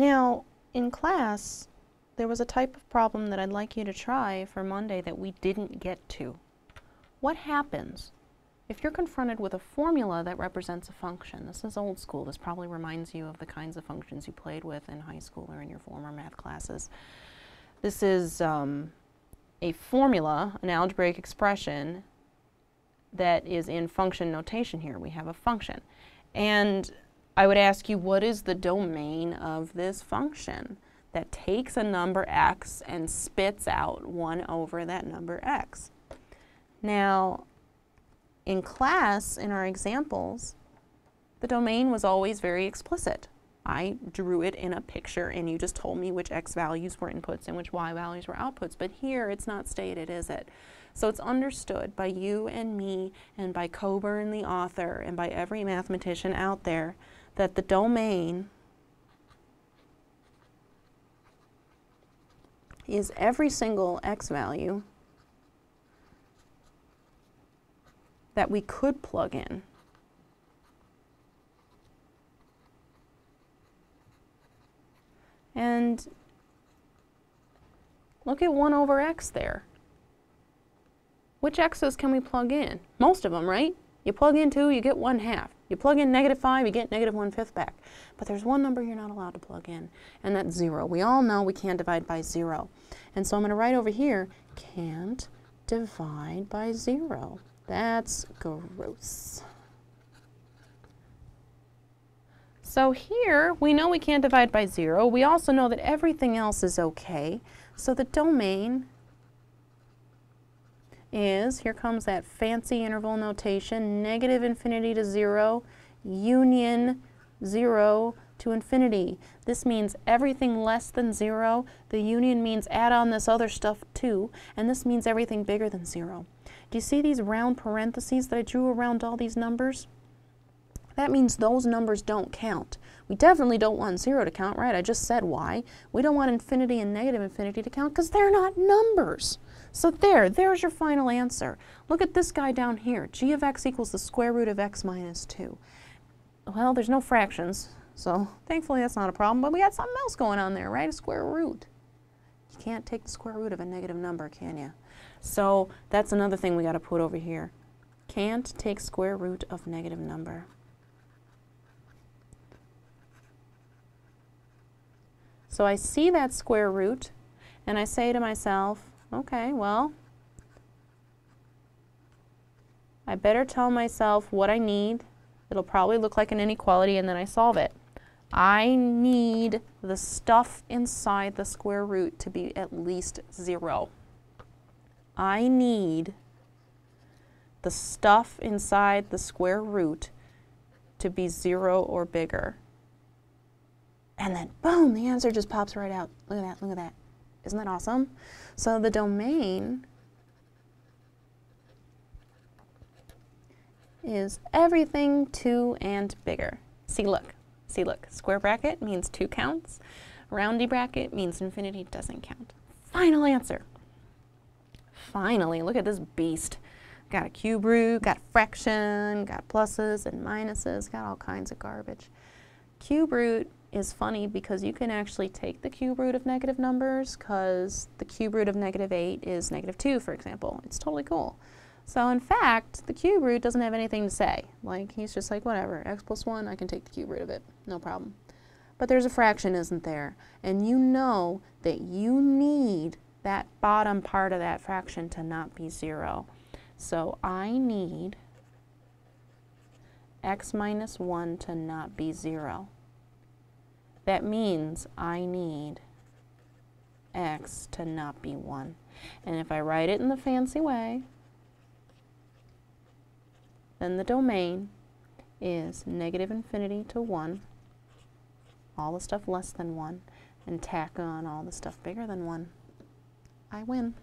Now, in class, there was a type of problem that I'd like you to try for Monday that we didn't get to. What happens if you're confronted with a formula that represents a function? This is old school. This probably reminds you of the kinds of functions you played with in high school or in your former math classes. This is a formula, an algebraic expression that is in function notation here. We have a function. And I would ask you, what is the domain of this function that takes a number x and spits out 1 over that number x? Now, in class, in our examples, the domain was always very explicit. I drew it in a picture and you just told me which x values were inputs and which y values were outputs. But here it's not stated, is it? So it's understood by you and me and by Coburn the author and by every mathematician out there that the domain is every single x value that we could plug in. And look at 1 over x there. Which x's can we plug in? Most of them, right? You plug in 2, you get 1/2. You plug in -5, you get -1/5 back. But there's one number you're not allowed to plug in, and that's 0. We all know we can't divide by 0. And so I'm going to write over here, can't divide by 0. That's gross. So here, we know we can't divide by 0. We also know that everything else is okay. So the domain is, here comes that fancy interval notation, -∞ to 0, union 0 to infinity. This means everything less than 0. The union means add on this other stuff too, and this means everything bigger than 0. Do you see these round parentheses that I drew around all these numbers? That means those numbers don't count. We definitely don't want 0 to count, right? I just said why. We don't want infinity and -∞ to count because they're not numbers. So there's your final answer. Look at this guy down here. G of x equals the square root of x minus 2. Well, there's no fractions, so thankfully that's not a problem, but we got something else going on there, right? A square root. You can't take the square root of a negative number, can you? So that's another thing we got to put over here. Can't take square root of negative number. So I see that square root, and I say to myself, okay, well, I better tell myself what I need. It'll probably look like an inequality, and then I solve it. I need the stuff inside the square root to be at least 0. I need the stuff inside the square root to be 0 or bigger. And then, boom, the answer just pops right out. Look at that, look at that. Isn't that awesome? So the domain is everything 2 and bigger. See, look, square bracket means 2 counts. Roundy bracket means infinity doesn't count. Final answer. Finally, look at this beast. Got a cube root, got fraction, got pluses and minuses, got all kinds of garbage. Cube root is funny because you can actually take the cube root of negative numbers, because the cube root of -8 is -2, for example. It's totally cool. So in fact, the cube root doesn't have anything to say. Like, he's just like, whatever, x plus 1, I can take the cube root of it, no problem. But there's a fraction, isn't there? And you know that you need that bottom part of that fraction to not be 0. So I need x minus 1 to not be 0. That means I need x to not be 1. And if I write it in the fancy way, then the domain is -∞ to 1, all the stuff less than 1, and tack on all the stuff bigger than 1. I win.